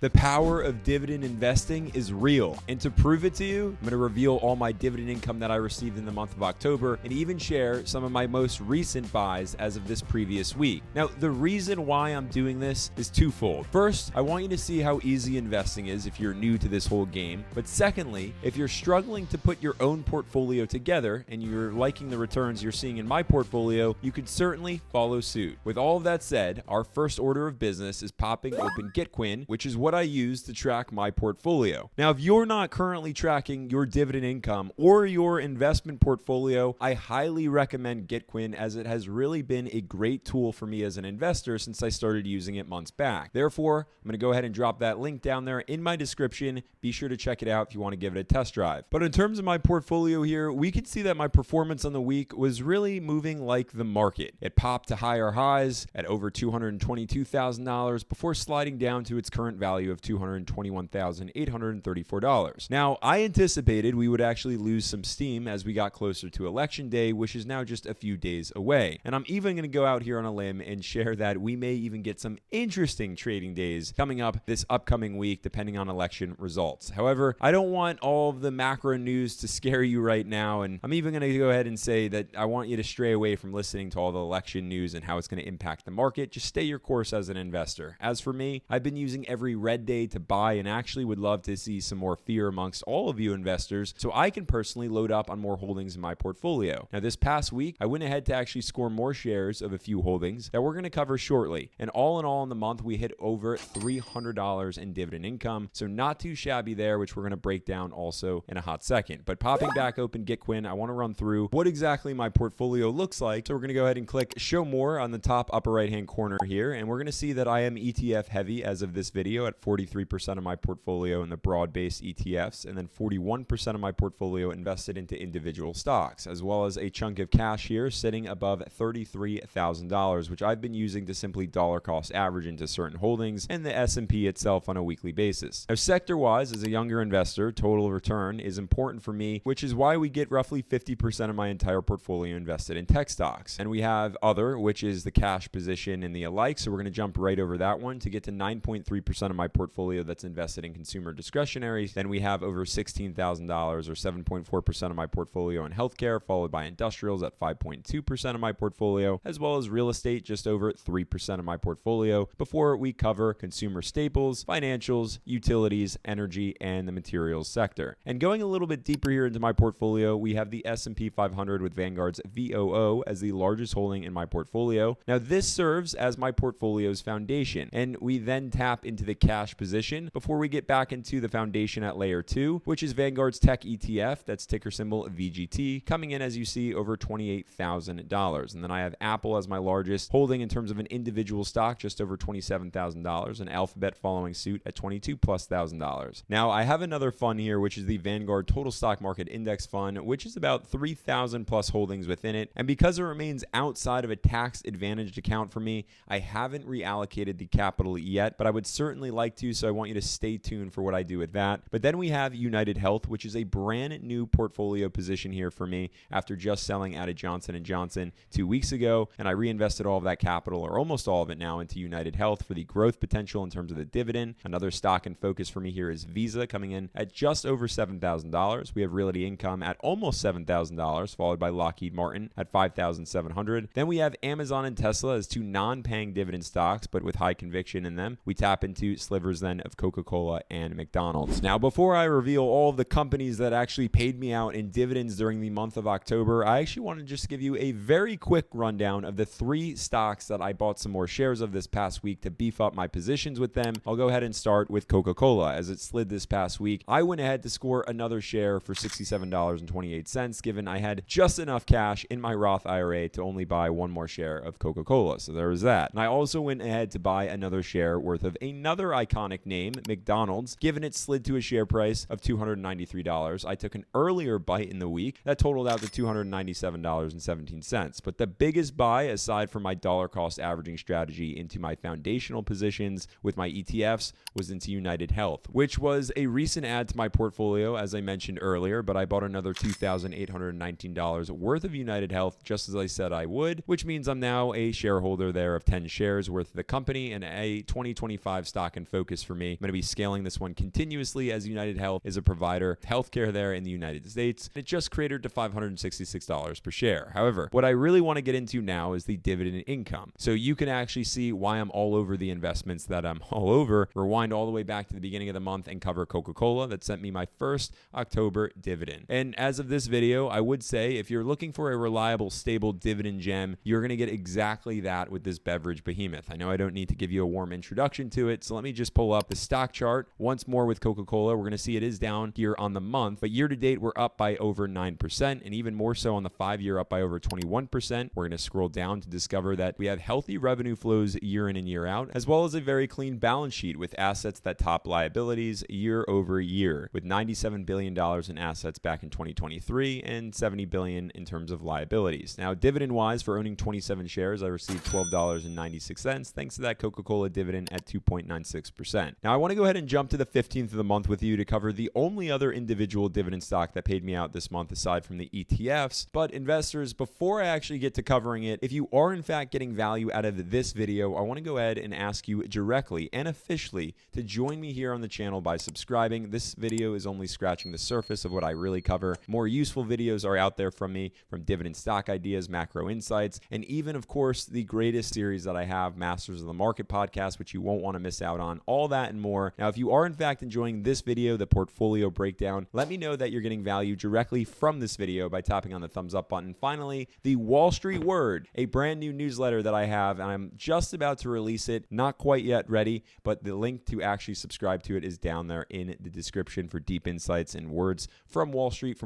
The power of dividend investing is real, and to prove it to you, I'm going to reveal all my dividend income that I received in the month of October and even share some of my most recent buys as of this previous week. Now, the reason why I'm doing this is twofold. First, I want you to see how easy investing is if you're new to this whole game. But secondly, if you're struggling to put your own portfolio together and you're liking the returns you're seeing in my portfolio, you could certainly follow suit. With all of that said, our first order of business is popping open GetQuinn, which is what I use to track my portfolio. Now, if you're not currently tracking your dividend income or your investment portfolio, I highly recommend GetQuinn, as it has really been a great tool for me as an investor since I started using it months back. Therefore, I'm going to go ahead and drop that link down there in my description. Be sure to check it out if you want to give it a test drive. But in terms of my portfolio here, we can see that my performance on the week was really moving like the market. It popped to higher highs at over $222,000 before sliding down to its current value of $221,834. Now, I anticipated we would actually lose some steam as we got closer to election day, which is now just a few days away. And I'm even going to go out here on a limb and share that we may even get some interesting trading days coming up this upcoming week, depending on election results. However, I don't want all of the macro news to scare you right now, and I'm even going to go ahead and say that I want you to stray away from listening to all the election news and how it's going to impact the market. Just stay your course as an investor. As for me, I've been using every red day to buy and actually would love to see some more fear amongst all of you investors so I can personally load up on more holdings in my portfolio. Now, this past week, I went ahead to actually score more shares of a few holdings that we're going to cover shortly. And all in all, in the month, we hit over $300 in dividend income. So not too shabby there, which we're going to break down also in a hot second. But popping back open GetQuinn, I want to run through what exactly my portfolio looks like. So we're going to go ahead and click show more on the top upper right hand corner here. And we're going to see that I am ETF heavy as of this video at 43% of my portfolio in the broad-based ETFs, and then 41% of my portfolio invested into individual stocks, as well as a chunk of cash here sitting above $33,000, which I've been using to simply dollar cost average into certain holdings and the S&P itself on a weekly basis. Now, sector-wise, as a younger investor, total return is important for me, which is why we get roughly 50% of my entire portfolio invested in tech stocks. And we have other, which is the cash position and the alike, so we're going to jump right over that one to get to 9.3% of my portfolio that's invested in consumer discretionary. Then we have over $16,000 or 7.4% of my portfolio in healthcare, followed by industrials at 5.2% of my portfolio, as well as real estate just over 3% of my portfolio, before we cover consumer staples, financials, utilities, energy, and the materials sector. And going a little bit deeper here into my portfolio, we have the S&P 500 with Vanguard's VOO as the largest holding in my portfolio. Now, this serves as my portfolio's foundation, and we then tap into the cash position before we get back into the foundation at layer 2, which is Vanguard's tech ETF, that's ticker symbol VGT, coming in, as you see, over $28,000. And then I have Apple as my largest holding in terms of an individual stock, just over $27,000, and Alphabet following suit at $22,000+. Now, I have another fund here, which is the Vanguard Total Stock Market Index Fund, which is about 3,000 plus holdings within it. And because it remains outside of a tax advantaged account for me, I haven't reallocated the capital yet, but I would certainly like to, so I want you to stay tuned for what I do with that. But then we have United Health, which is a brand new portfolio position here for me after just selling out of Johnson & Johnson 2 weeks ago, and I reinvested all of that capital, or almost all of it now, into United Health for the growth potential in terms of the dividend. Another stock in focus for me here is Visa, coming in at just over $7,000. We have Realty Income at almost $7,000, followed by Lockheed Martin at $5,700. Then we have Amazon and Tesla as two non-paying dividend stocks, but with high conviction in them. We tap into slivers then of Coca-Cola and McDonald's. Now, before I reveal all of the companies that actually paid me out in dividends during the month of October, I actually want to just give you a very quick rundown of the 3 stocks that I bought some more shares of this past week to beef up my positions with them. I'll go ahead and start with Coca-Cola. As it slid this past week, I went ahead to score another share for $67.28, given I had just enough cash in my Roth IRA to only buy one more share of Coca-Cola. So there was that. And I also went ahead to buy another share worth of another iconic name, McDonald's, given it slid to a share price of $293. I took an earlier bite in the week that totaled out to $297.17. But the biggest buy, aside from my dollar cost averaging strategy into my foundational positions with my ETFs, was into United Health, which was a recent add to my portfolio, as I mentioned earlier, but I bought another $2,819 worth of United Health, just as I said I would, which means I'm now a shareholder there of 10 shares worth of the company and a 2025 stock in focus for me. I'm going to be scaling this one continuously as United Health is a provider of healthcare there in the United States. It just cratered to $566 per share. However, what I really want to get into now is the dividend income. So you can actually see why I'm all over the investments that I'm all over. Rewind all the way back to the beginning of the month and cover Coca-Cola that sent me my first October dividend. And as of this video, I would say if you're looking for a reliable, stable dividend gem, you're going to get exactly that with this beverage behemoth. I know I don't need to give you a warm introduction to it, so let me just pull up the stock chart once more with Coca-Cola. We're going to see it is down here on the month, but year to date, we're up by over 9%, and even more so on the 5-year, up by over 21%. We're going to scroll down to discover that we have healthy revenue flows year in and year out, as well as a very clean balance sheet with assets that top liabilities year over year, with $97 billion in assets back in 2023 and $70 billion in terms of liabilities. Now, dividend-wise, for owning 27 shares, I received $12.96, thanks to that Coca-Cola dividend at 2.96%. Now, I want to go ahead and jump to the 15th of the month with you to cover the only other individual dividend stock that paid me out this month aside from the ETFs. But investors, before I actually get to covering it, if you are in fact getting value out of this video, I want to go ahead and ask you directly and officially to join me here on the channel by subscribing. This video is only scratching the surface of what I really cover. More useful videos are out there from me, from dividend stock ideas, macro insights, and even, of course, the greatest series that I have, Masters of the Market podcast, which you won't want to miss out on. All that and more. Now, if you are in fact enjoying this video, the portfolio breakdown, let me know that you're getting value directly from this video by tapping on the thumbs up button. Finally, the Wall Street Word, a brand new newsletter that I have, and I'm just about to release it. Not quite yet ready, but the link to actually subscribe to it is down there in the description for deep insights and words from Wall Street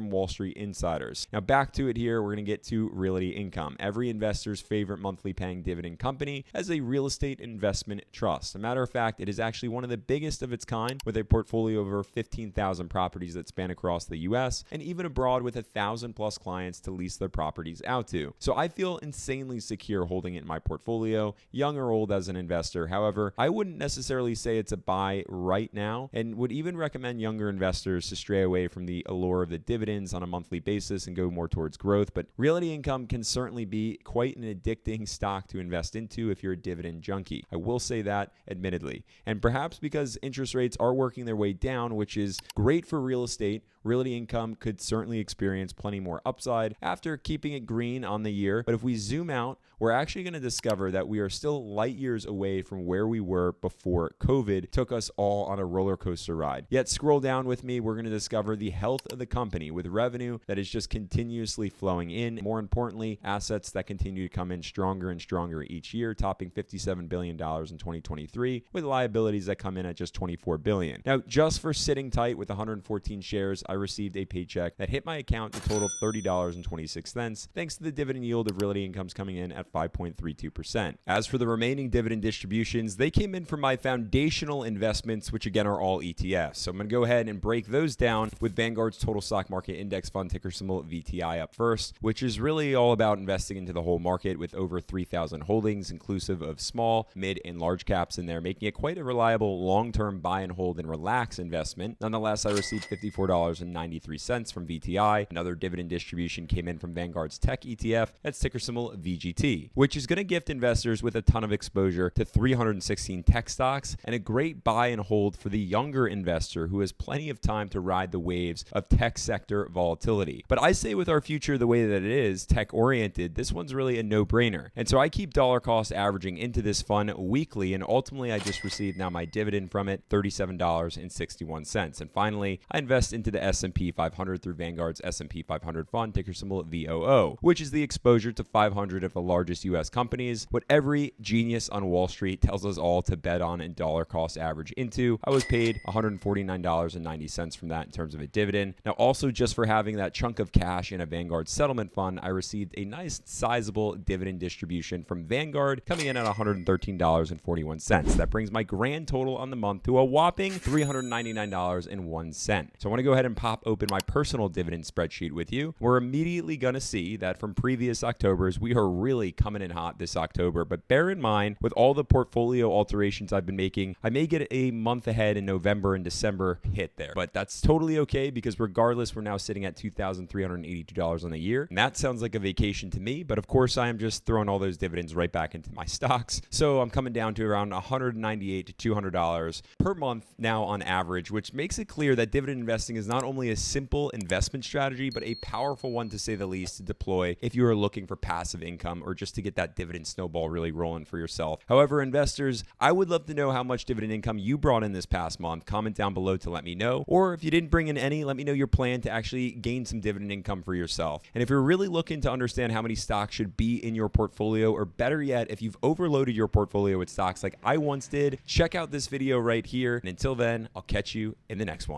insiders. Now, back to it here. We're going to get to Realty Income, every investor's favorite monthly paying dividend company, as a real estate investment trust. As a matter of fact, it is actually one of the biggest of its kind, with a portfolio of over 15,000 properties that span across the U.S. and even abroad, with 1,000 plus clients to lease their properties out to. So I feel insanely secure holding it in my portfolio, young or old as an investor. However, I wouldn't necessarily say it's a buy right now, and would even recommend younger investors to stray away from the allure of the dividends on a monthly basis and go more towards growth. But Realty Income can certainly be quite an addicting stock to invest into if you're a dividend junkie. I will say that, admittedly. And perhaps because interest rates are working their way down, which is great for real estate, Realty Income could certainly experience plenty more upside after keeping it green on the year. But if we zoom out, we're actually going to discover that we are still light years away from where we were before COVID took us all on a roller coaster ride. Yet scroll down with me, we're going to discover the health of the company with revenue that is just continuously flowing in. More importantly, assets that continue to come in stronger and stronger each year, topping $57 billion in 2023, with liabilities that come in at just $24 billion. Now, just for sitting tight with 114 shares, I received a paycheck that hit my account to total $30.26, thanks to the dividend yield of Realty Incomes coming in at 5.32%. As for the remaining dividend distributions, they came in from my foundational investments, which again are all ETFs. So I'm going to go ahead and break those down with Vanguard's Total Stock Market Index Fund, ticker symbol VTI, up first, which is really all about investing into the whole market with over 3,000 holdings, inclusive of small, mid, and large caps in there, making it quite a reliable long-term buy and hold and relax investment. Nonetheless, I received $54.93 from VTI. Another dividend distribution came in from Vanguard's Tech ETF, that's ticker symbol VGT, which is going to gift investors with a ton of exposure to 316 tech stocks and a great buy and hold for the younger investor who has plenty of time to ride the waves of tech sector volatility. But I say with our future the way that it is, tech oriented, this one's really a no-brainer. And so I keep dollar cost averaging into this fund weekly, and ultimately I just received now my dividend from it, $37.61. And finally, I invest into the S&P 500 through Vanguard's S&P 500 fund, ticker symbol VOO, which is the exposure to 500 of the largest U.S. companies, what every genius on Wall Street tells us all to bet on and dollar cost average into. I was paid $149.90 from that in terms of a dividend. Now, also just for having that chunk of cash in a Vanguard settlement fund, I received a nice sizable dividend distribution from Vanguard coming in at $113.41. That brings my grand total on the month to a whopping $399.01. So I want to go ahead and pop open my personal dividend spreadsheet with you. We're immediately going to see that from previous Octobers, we are really coming in hot this October. But bear in mind, with all the portfolio alterations I've been making, I may get a month ahead in November and December hit there. But that's totally okay, because regardless, we're now sitting at $2,382 on the year. And that sounds like a vacation to me, but of course I am just throwing all those dividends right back into my stocks. So I'm coming down to around $198 to $200 per month now on average, which makes it clear that dividend investing is not only a simple investment strategy, but a powerful one to say the least to deploy if you are looking for passive income or just to get that dividend snowball really rolling for yourself. However, investors, I would love to know how much dividend income you brought in this past month. Comment down below to let me know. Or if you didn't bring in any, let me know your plan to actually gain some dividend income for yourself. And if you're really looking to understand how many stocks should be in your portfolio, or better yet, if you've overloaded your portfolio with stocks like I once did, check out this video right here. And until then, I'll catch you in the next one.